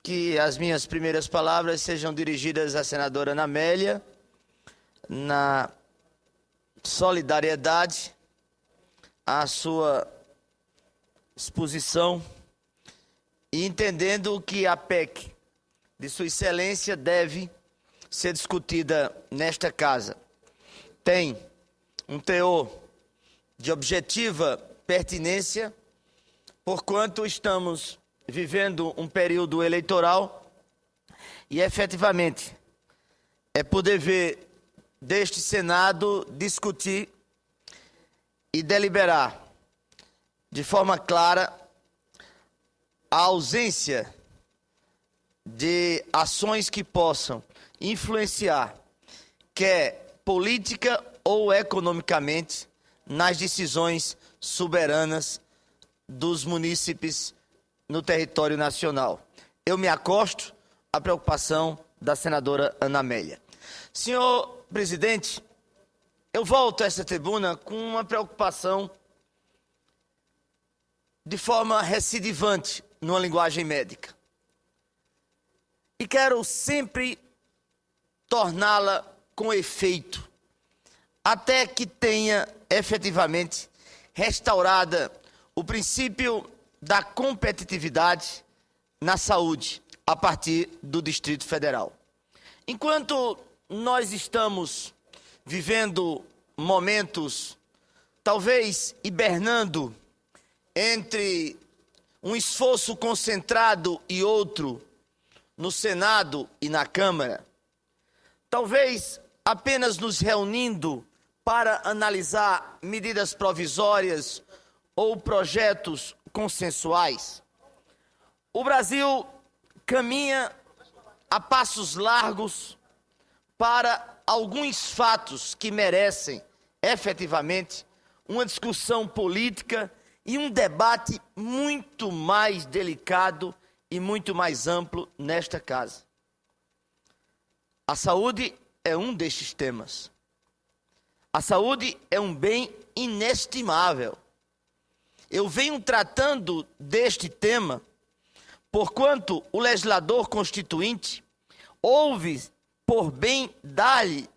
que as minhas primeiras palavras sejam dirigidas à senadora Ana Amélia, na solidariedade à sua exposição e entendendo que a PEC de Sua Excelência deve ser discutida nesta casa. Tem um teor de objetiva pertinência, porquanto estamos vivendo um período eleitoral e, efetivamente, é por dever deste Senado discutir e deliberar de forma clara a ausência de ações que possam influenciar, quer política ou economicamente, nas decisões soberanas dos munícipes no território nacional. Eu me acosto à preocupação da senadora Ana Amélia. Senhor presidente, eu volto a essa tribuna com uma preocupação de forma recidivante numa linguagem médica. E quero sempre torná-la com efeito, até que tenha efetivamente restaurada o princípio da competitividade na saúde a partir do Distrito Federal. Enquanto nós estamos vivendo momentos, talvez hibernando entre um esforço concentrado e outro no Senado e na Câmara, talvez apenas nos reunindo para analisar medidas provisórias ou projetos consensuais, o Brasil caminha a passos largos para alguns fatos que merecem, efetivamente, uma discussão política e um debate muito mais delicado e muito mais amplo nesta casa. A saúde é um destes temas. A saúde é um bem inestimável. Eu venho tratando deste tema porquanto o legislador constituinte houve por bem dar-lhe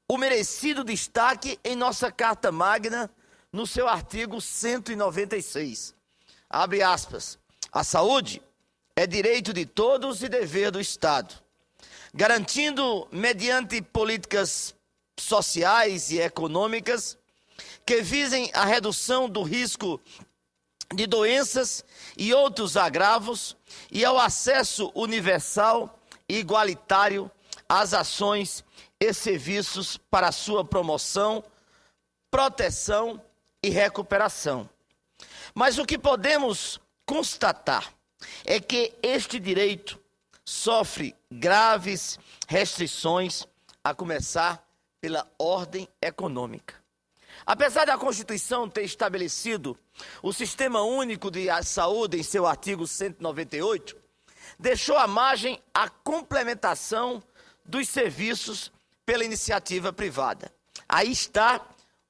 o merecido destaque em nossa Carta Magna, no seu artigo 196. Abre aspas. A saúde é direito de todos e dever do Estado, garantindo, mediante políticas sociais e econômicas, que visem a redução do risco de doenças e outros agravos e ao acesso universal e igualitário às ações e serviços para sua promoção, proteção e recuperação. Mas o que podemos constatar é que este direito sofre graves restrições, a começar pela ordem econômica. Apesar da Constituição ter estabelecido o Sistema Único de Saúde em seu artigo 198, deixou à margem a complementação dos serviços pela iniciativa privada. Aí está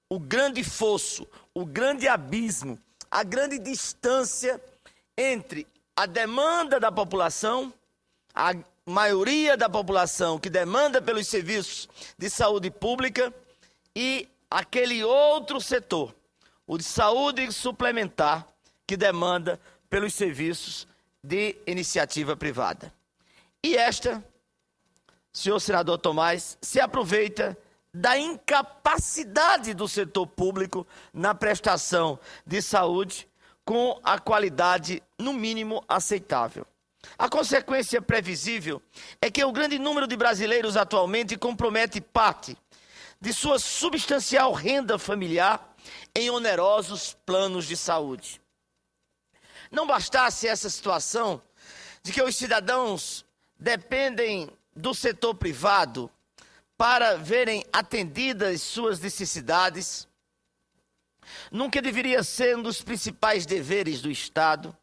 o grande fosso, o grande abismo, a grande distância entre a demanda da população, a maioria da população que demanda pelos serviços de saúde pública e aquele outro setor, o de saúde suplementar, que demanda pelos serviços de iniciativa privada. E esta, senhor senador Tomás, se aproveita da incapacidade do setor público na prestação de saúde com a qualidade, no mínimo, aceitável. A consequência previsível é que o grande número de brasileiros atualmente compromete parte de sua substancial renda familiar em onerosos planos de saúde. Não bastasse essa situação de que os cidadãos dependem do setor privado para verem atendidas suas necessidades, nunca deveria ser um dos principais deveres do Estado,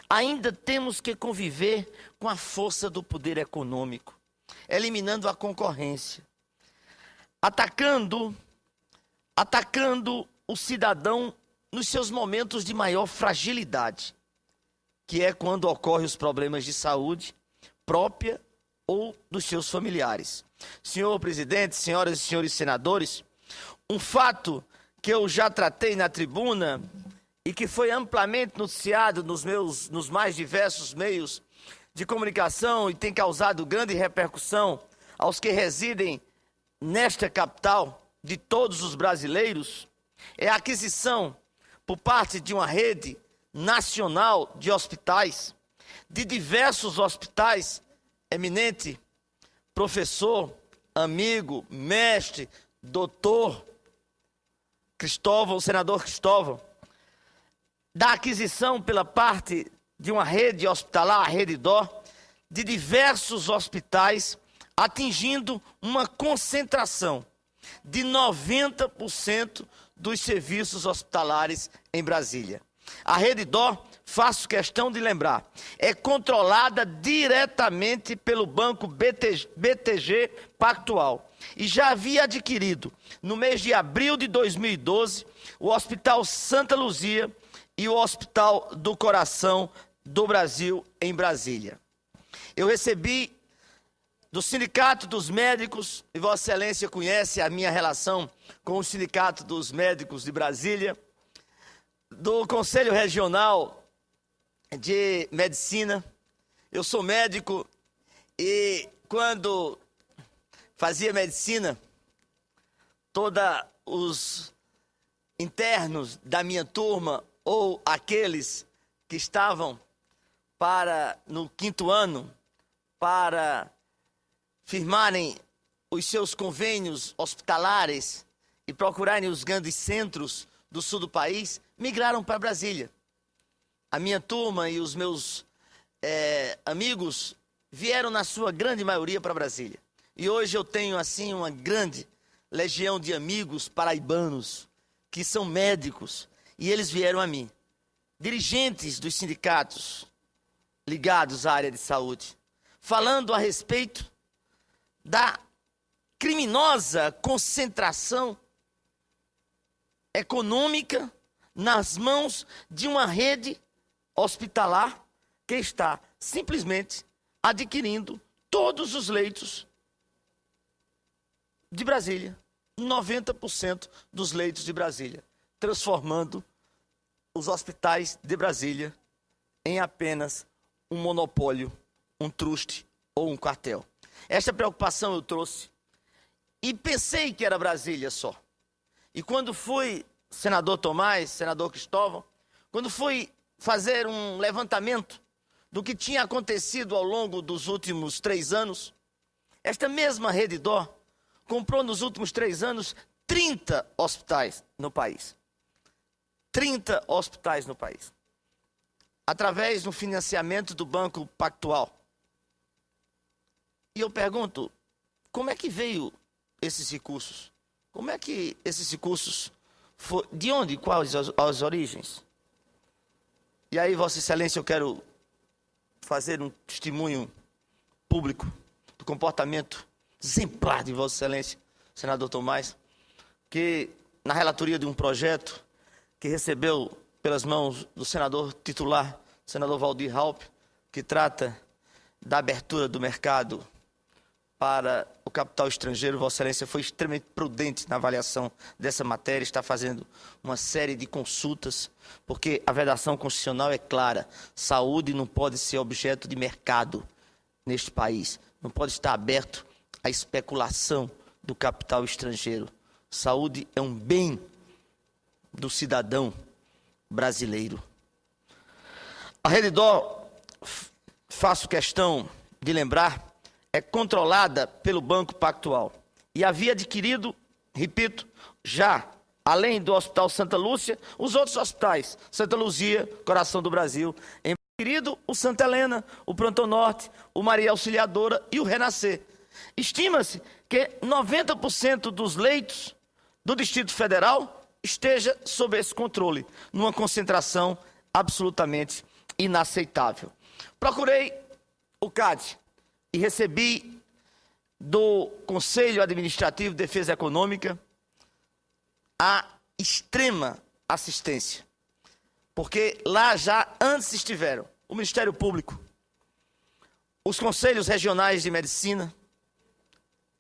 ainda temos que conviver com a força do poder econômico, eliminando a concorrência, atacando o cidadão nos seus momentos de maior fragilidade, que é quando ocorrem os problemas de saúde própria ou dos seus familiares. Senhor presidente, senhoras e senhores senadores, um fato que eu já tratei na tribuna e que foi amplamente noticiado nos mais diversos meios de comunicação e tem causado grande repercussão aos que residem nesta capital de todos os brasileiros, é a aquisição por parte de uma rede nacional de hospitais, de diversos hospitais, eminente professor, amigo, mestre, doutor Cristóvão, senador Cristóvão, da aquisição pela parte de uma rede hospitalar, a Rede Dó, de diversos hospitais, atingindo uma concentração de 90% dos serviços hospitalares em Brasília. A Rede Dó, faço questão de lembrar, é controlada diretamente pelo Banco BTG Pactual e já havia adquirido, no mês de abril de 2012, o Hospital Santa Luzia e o Hospital do Coração do Brasil em Brasília. Eu recebi do Sindicato dos Médicos, e Vossa Excelência conhece a minha relação com o Sindicato dos Médicos de Brasília, do Conselho Regional de Medicina. Eu sou médico e quando fazia medicina, todos os internos da minha turma ou aqueles que estavam no 5º ano para firmarem os seus convênios hospitalares e procurarem os grandes centros do sul do país, migraram para Brasília. A minha turma e os meus amigos vieram na sua grande maioria para Brasília. E hoje eu tenho assim uma grande legião de amigos paraibanos que são médicos e eles vieram a mim. Dirigentes dos sindicatos ligados à área de saúde, falando a respeito da criminosa concentração econômica nas mãos de uma rede hospitalar que está simplesmente adquirindo todos os leitos de Brasília, 90% dos leitos de Brasília, transformando os hospitais de Brasília em apenas um monopólio, um truste ou um quartel. Esta preocupação eu trouxe e pensei que era Brasília só. E quando fui, senador Tomás, senador Cristóvão, quando fui fazer um levantamento do que tinha acontecido ao longo dos últimos 3 anos, esta mesma Rede Dó comprou nos últimos 3 anos 30 hospitais no país. 30 hospitais no país. Através do financiamento do Banco Pactual. E eu pergunto, como é que veio esses recursos? Como é que esses recursos foram? De onde? Quais as origens? E aí, Vossa Excelência, eu quero fazer um testemunho público do comportamento exemplar de Vossa Excelência, senador Tomás, que na relatoria de um projeto que recebeu pelas mãos do senador titular, senador Valdir Raupp, que trata da abertura do mercado para o capital estrangeiro, Vossa Excelência foi extremamente prudente na avaliação dessa matéria, está fazendo uma série de consultas, porque a vedação constitucional é clara, saúde não pode ser objeto de mercado neste país, não pode estar aberto à especulação do capital estrangeiro. Saúde é um bem do cidadão brasileiro. A Rede Dó, faço questão de lembrar, é controlada pelo Banco Pactual e havia adquirido, repito, já, além do Hospital Santa Lúcia, os outros hospitais, Santa Luzia, Coração do Brasil, adquirido o Santa Helena, o Pronto Norte, o Maria Auxiliadora e o Renascer. Estima-se que 90% dos leitos do Distrito Federal esteja sob esse controle, numa concentração absolutamente inaceitável. Procurei o CAD e recebi do Conselho Administrativo de Defesa Econômica a extrema assistência, porque lá já antes estiveram o Ministério Público, os conselhos regionais de medicina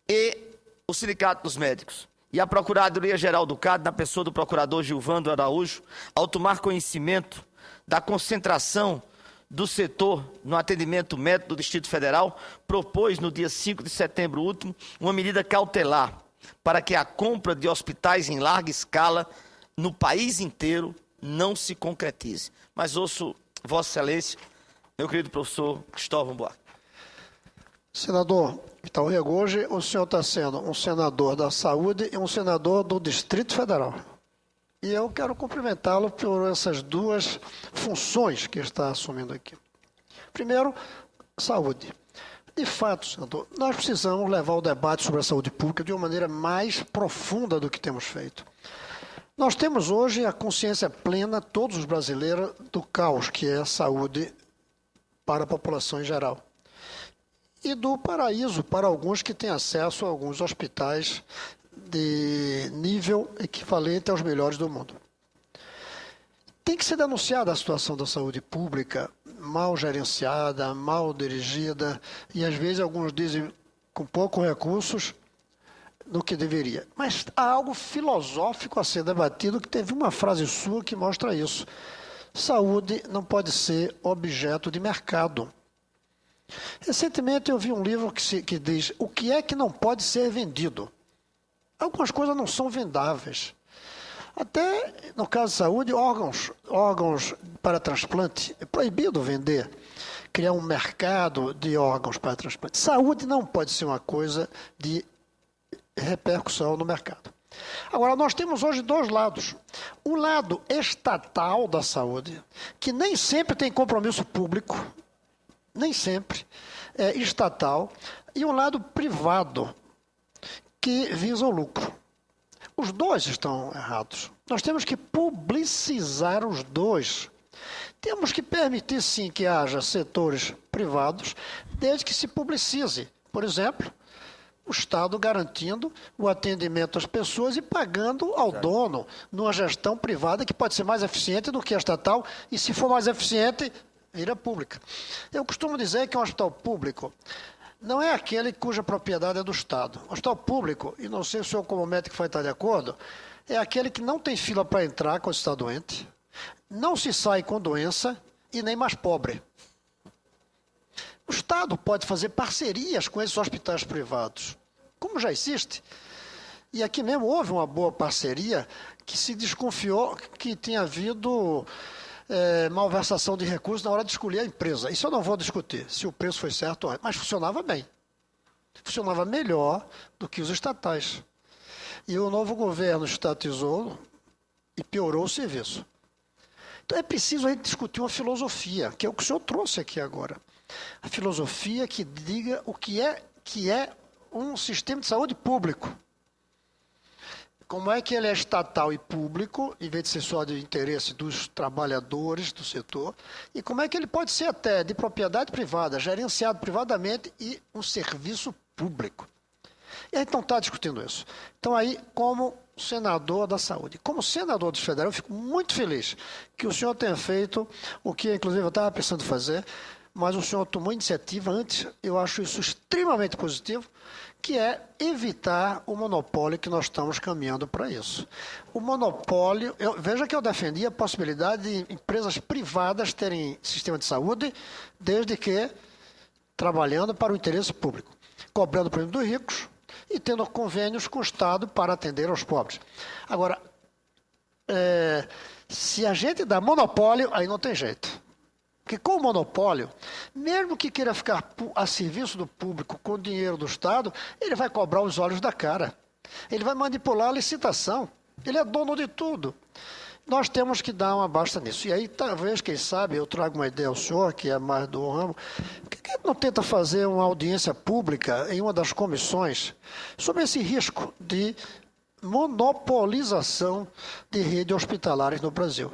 e o Sindicato dos Médicos. E a Procuradoria-Geral do CAD, na pessoa do procurador Gilvando Araújo, ao tomar conhecimento da concentração do setor no atendimento médico do Distrito Federal, propôs no dia 5 de setembro último uma medida cautelar para que a compra de hospitais em larga escala no país inteiro não se concretize. Mas ouço Vossa Excelência, meu querido professor Cristóvão Buarque. Senador Vital Rego, hoje o senhor está sendo um senador da saúde e um senador do Distrito Federal. E eu quero cumprimentá-lo por essas duas funções que está assumindo aqui. Primeiro, saúde. De fato, senador, nós precisamos levar o debate sobre a saúde pública de uma maneira mais profunda do que temos feito. Nós temos hoje a consciência plena, todos os brasileiros, do caos que é a saúde para a população em geral. E do paraíso para alguns que têm acesso a alguns hospitais de nível equivalente aos melhores do mundo. Tem que ser denunciada a situação da saúde pública, mal gerenciada, mal dirigida, e às vezes alguns dizem com poucos recursos do que deveria. Mas há algo filosófico a ser debatido, que teve uma frase sua que mostra isso. Saúde não pode ser objeto de mercado. Recentemente eu vi um livro que diz o que é que não pode ser vendido. Algumas coisas não são vendáveis. Até, no caso de saúde, órgãos para transplante, é proibido vender, criar um mercado de órgãos para transplante. Saúde não pode ser uma coisa de repercussão no mercado. Agora, nós temos hoje dois lados. Um lado estatal da saúde, que nem sempre tem compromisso público, nem sempre, é estatal, e um lado privado, que visa o lucro. Os dois estão errados. Nós temos que publicizar os dois. Temos que permitir, sim, que haja setores privados, desde que se publicize. Por exemplo, o Estado garantindo o atendimento às pessoas e pagando ao dono numa gestão privada que pode ser mais eficiente do que a estatal, e se for mais eficiente, vira pública. Eu costumo dizer que um hospital público não é aquele cuja propriedade é do Estado. O hospital público, e não sei se o senhor como médico vai estar de acordo, é aquele que não tem fila para entrar quando está doente, não se sai com doença e nem mais pobre. O Estado pode fazer parcerias com esses hospitais privados, como já existe. E aqui mesmo houve uma boa parceria que se desconfiou que tinha havido malversação de recursos na hora de escolher a empresa. Isso eu não vou discutir, se o preço foi certo ou não, mas funcionava bem. Funcionava melhor do que os estatais. E o novo governo estatizou e piorou o serviço. Então é preciso a gente discutir uma filosofia, que é o que o senhor trouxe aqui agora. A filosofia que diga o que é um sistema de saúde público. Como é que ele é estatal e público, em vez de ser só de interesse dos trabalhadores do setor, e como é que ele pode ser até de propriedade privada, gerenciado privadamente e um serviço público. E a gente não está discutindo isso. Então aí, como senador da saúde, como senador do federal, eu fico muito feliz que o senhor tenha feito o que, inclusive, eu estava pensando em fazer, mas o senhor tomou iniciativa antes, eu acho isso extremamente positivo, que é evitar o monopólio que nós estamos caminhando para isso. O monopólio, veja que eu defendi a possibilidade de empresas privadas terem sistema de saúde, desde que trabalhando para o interesse público, cobrando o prêmio dos ricos e tendo convênios com o Estado para atender aos pobres. Agora, se a gente dá monopólio, aí não tem jeito. Porque com o monopólio, mesmo que queira ficar a serviço do público com o dinheiro do Estado, ele vai cobrar os olhos da cara. Ele vai manipular a licitação. Ele é dono de tudo. Nós temos que dar uma basta nisso. E aí, talvez, quem sabe, eu trago uma ideia ao senhor, que é mais do ramo, por que não tenta fazer uma audiência pública em uma das comissões sobre esse risco de monopolização de redes hospitalares no Brasil?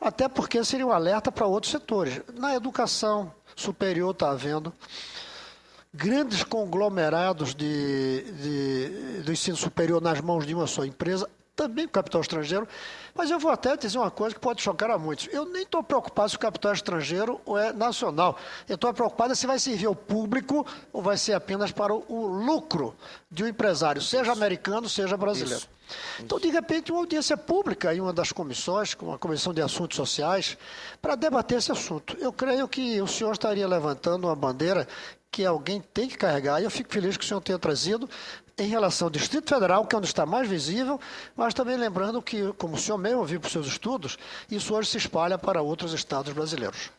Até porque seria um alerta para outros setores. Na educação superior está havendo grandes conglomerados do ensino superior nas mãos de uma só empresa, também com capital estrangeiro, mas eu vou até dizer uma coisa que pode chocar a muitos. Eu nem estou preocupado se o capital estrangeiro ou é nacional. Eu estou preocupado se vai servir ao público ou vai ser apenas para o lucro de um empresário, seja americano, seja brasileiro. Então, de repente, uma audiência pública em uma das comissões, como a Comissão de Assuntos Sociais, para debater esse assunto. Eu creio que o senhor estaria levantando uma bandeira que alguém tem que carregar, e eu fico feliz que o senhor tenha trazido em relação ao Distrito Federal, que é onde está mais visível, mas também lembrando que, como o senhor mesmo viu por seus estudos, isso hoje se espalha para outros estados brasileiros.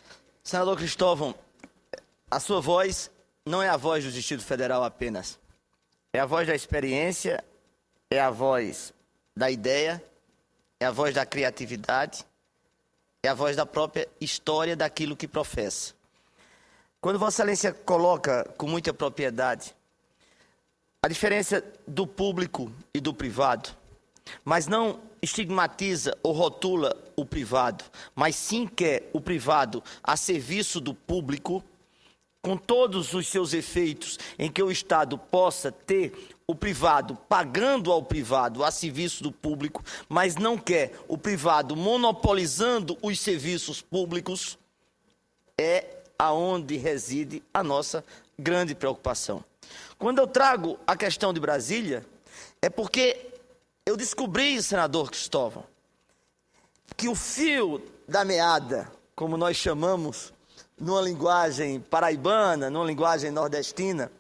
Senador Cristóvão, a sua voz não é a voz do Distrito Federal apenas. É a voz da experiência, é a voz da ideia, é a voz da criatividade, é a voz da própria história daquilo que professa. Quando Vossa Excelência coloca com muita propriedade a diferença do público e do privado, mas não estigmatiza ou rotula o privado, mas sim quer o privado a serviço do público, com todos os seus efeitos, em que o Estado possa ter o privado pagando ao privado a serviço do público, mas não quer o privado monopolizando os serviços públicos, é aonde reside a nossa grande preocupação. Quando eu trago a questão de Brasília, é porque eu descobri, senador Cristóvão, que o fio da meada, como nós chamamos numa linguagem paraibana, numa linguagem nordestina,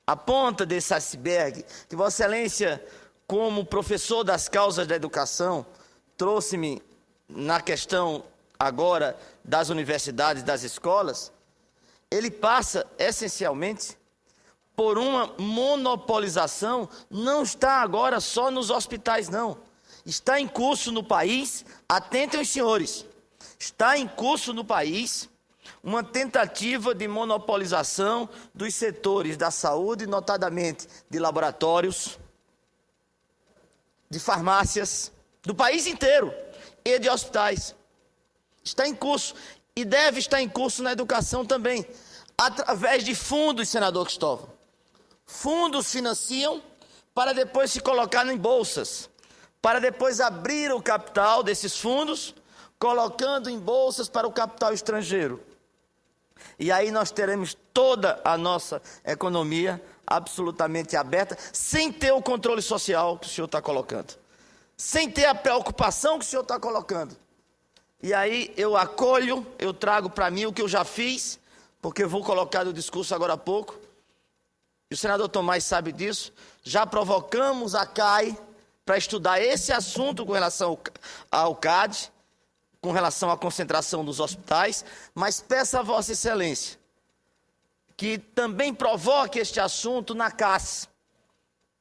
a ponta desse iceberg, que Vossa Excelência, como professor das causas da educação, trouxe-me na questão agora das universidades, das escolas, ele passa essencialmente por uma monopolização, não está agora só nos hospitais, não. Está em curso no país, atentem os senhores, está em curso no país uma tentativa de monopolização dos setores da saúde, notadamente de laboratórios, de farmácias, do país inteiro e de hospitais. Está em curso e deve estar em curso na educação também, através de fundos, senador Cristóvão. Fundos financiam para depois se colocar em bolsas, para depois abrir o capital desses fundos, colocando em bolsas para o capital estrangeiro. E aí nós teremos toda a nossa economia absolutamente aberta, sem ter o controle social que o senhor está colocando, sem ter a preocupação que o senhor está colocando. E aí eu acolho, eu trago para mim o que eu já fiz, porque eu vou colocar no discurso agora há pouco, e o senador Tomás sabe disso, já provocamos a CAI para estudar esse assunto com relação ao CAD, com relação à concentração dos hospitais, mas peço a Vossa Excelência que também provoque este assunto na CAS,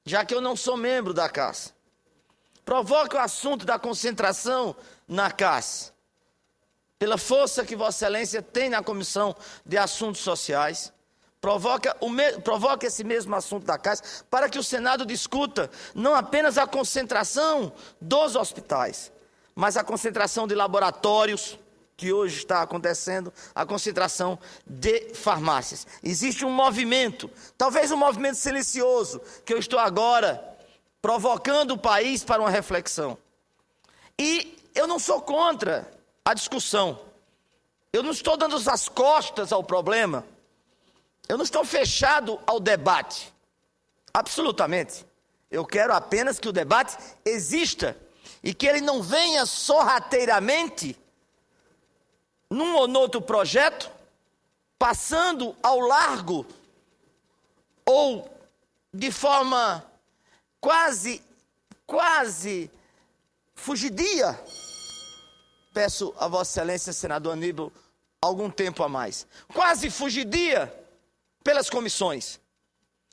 já que eu não sou membro da CAS. Provoque o assunto da concentração na CAS, pela força que Vossa Excelência tem na Comissão de Assuntos Sociais. Provoque esse mesmo assunto da CAS para que o Senado discuta não apenas a concentração dos hospitais, mas a concentração de laboratórios, que hoje está acontecendo, a concentração de farmácias. Existe um movimento, talvez um movimento silencioso, que eu estou agora provocando o país para uma reflexão. E eu não sou contra a discussão. Eu não estou dando as costas ao problema. Eu não estou fechado ao debate. Absolutamente. Eu quero apenas que o debate exista e que ele não venha sorrateiramente num ou noutro projeto, passando ao largo ou de forma quase fugidia. Peço a Vossa Excelência, senador Aníbal, algum tempo a mais. Quase fugidia pelas comissões.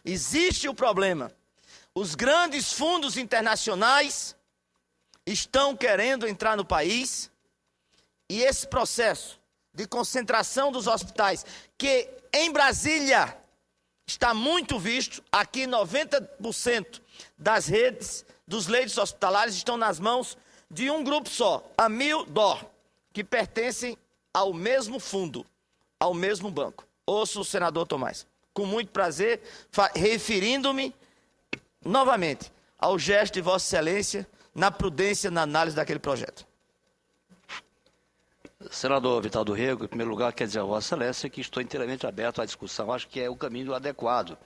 Existe o problema. Os grandes fundos internacionais estão querendo entrar no país e esse processo de concentração dos hospitais, que em Brasília está muito visto, aqui 90% das redes, dos leitos hospitalares estão nas mãos de um grupo só, a Mildor, que pertencem ao mesmo fundo, ao mesmo banco. Ouço o senador Tomás, com muito prazer, referindo-me novamente ao gesto de Vossa Excelência na prudência na análise daquele projeto. Senador Vital do Rego, em primeiro lugar, quer dizer a Vossa Excelência que estou inteiramente aberto à discussão, acho que é o caminho adequado.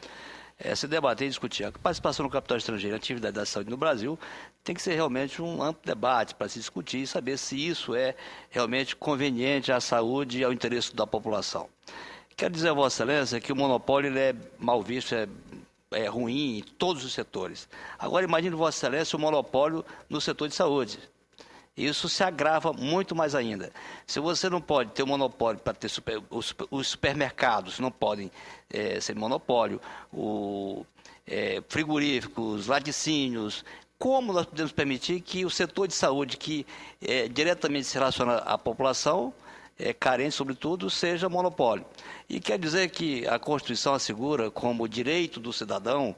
Se debater e discutir a participação do capital estrangeiro na atividade da saúde no Brasil tem que ser realmente um amplo debate para se discutir e saber se isso é realmente conveniente à saúde e ao interesse da população. Quero dizer a Vossa Excelência que o monopólio ele é mal visto, é ruim em todos os setores. Agora imagine Vossa Excelência o monopólio no setor de saúde. Isso se agrava muito mais ainda. Se você não pode ter um monopólio para ter os supermercados não podem ser monopólio, frigoríficos, laticínios, como nós podemos permitir que o setor de saúde, que diretamente se relaciona à população, carente sobretudo, seja monopólio? E quer dizer que a Constituição assegura como direito do cidadão,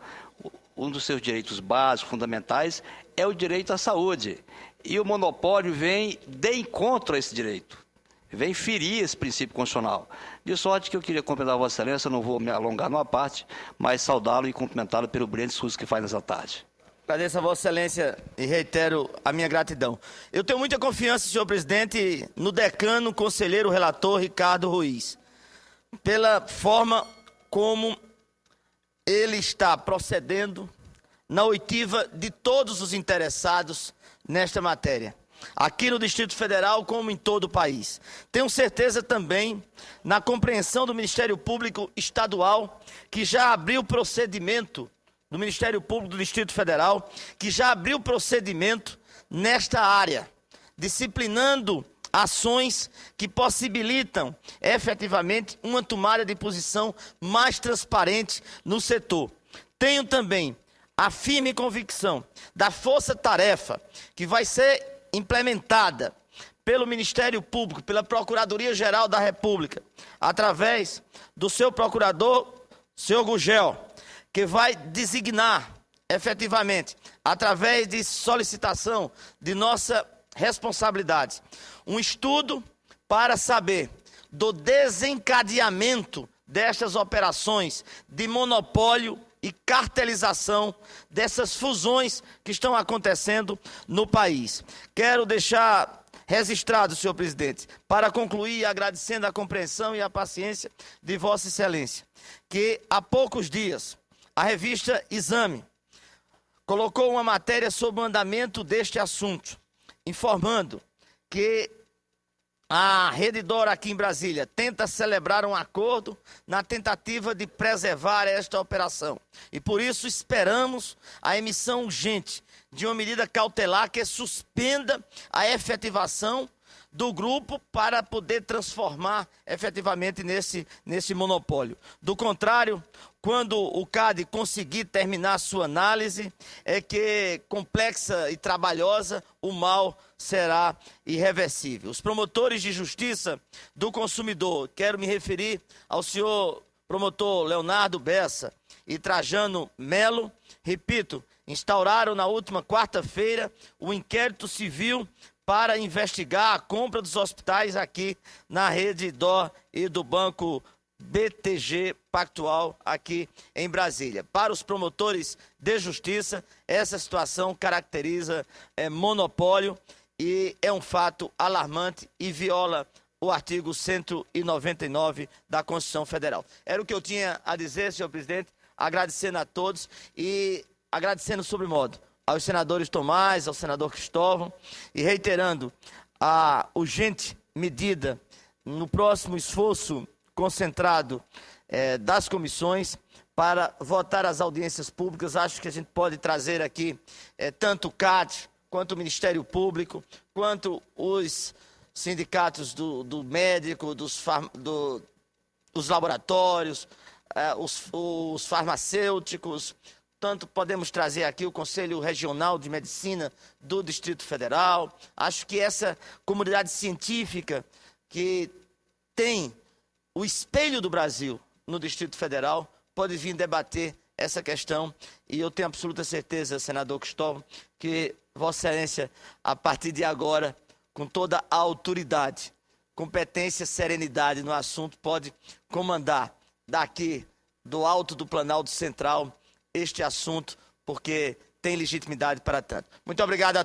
um dos seus direitos básicos, fundamentais, é o direito à saúde. E o monopólio vem de encontro a esse direito, vem ferir esse princípio constitucional. De sorte que eu queria cumprimentar a Vossa Excelência, não vou me alongar numa parte, mas saudá-lo e cumprimentá-lo pelo brilhante discurso que faz nessa tarde. Agradeço a Vossa Excelência e reitero a minha gratidão. Eu tenho muita confiança, senhor presidente, no decano, conselheiro, relator Ricardo Ruiz, pela forma como ele está procedendo na oitiva de todos os interessados nesta matéria, aqui no Distrito Federal como em todo o país. Tenho certeza também na compreensão do Ministério Público Estadual, que já abriu procedimento, do Ministério Público do Distrito Federal, que já abriu procedimento nesta área, disciplinando ações que possibilitam efetivamente uma tomada de posição mais transparente no setor. Tenho também a firme convicção da força-tarefa que vai ser implementada pelo Ministério Público, pela Procuradoria-Geral da República, através do seu procurador, senhor Gugel, que vai designar efetivamente, através de solicitação de nossa responsabilidade, um estudo para saber do desencadeamento destas operações de monopólio e cartelização dessas fusões que estão acontecendo no país. Quero deixar registrado, senhor presidente, para concluir agradecendo a compreensão e a paciência de Vossa Excelência, que há poucos dias a revista Exame colocou uma matéria sobre o andamento deste assunto, informando que a Redditor aqui em Brasília tenta celebrar um acordo na tentativa de preservar esta operação. E por isso esperamos a emissão urgente de uma medida cautelar que suspenda a efetivação do grupo para poder transformar efetivamente nesse monopólio. Do contrário, quando o CAD conseguir terminar sua análise, é que complexa e trabalhosa, o mal será irreversível. Os promotores de justiça do consumidor, quero me referir ao senhor promotor Leonardo Bessa e Trajano Melo, repito, instauraram na última quarta-feira o inquérito civil para investigar a compra dos hospitais aqui na Redditor e do Banco BTG Pactual aqui em Brasília. Para os promotores de justiça, essa situação caracteriza monopólio e é um fato alarmante e viola o artigo 199 da Constituição Federal. Era o que eu tinha a dizer, senhor presidente, agradecendo a todos e agradecendo sobremodo aos senadores Tomás, ao senador Cristóvão e reiterando a urgente medida no próximo esforço concentrado das comissões para votar as audiências públicas. Acho que a gente pode trazer aqui tanto o CAD, quanto o Ministério Público, quanto os sindicatos do médico, dos laboratórios, os farmacêuticos. Tanto podemos trazer aqui o Conselho Regional de Medicina do Distrito Federal. Acho que essa comunidade científica que tem o espelho do Brasil no Distrito Federal pode vir debater essa questão. E eu tenho absoluta certeza, senador Cristóvão, que Vossa Excelência, a partir de agora, com toda a autoridade, competência, serenidade no assunto, pode comandar daqui do alto do Planalto Central este assunto, porque tem legitimidade para tanto. Muito obrigado a todos.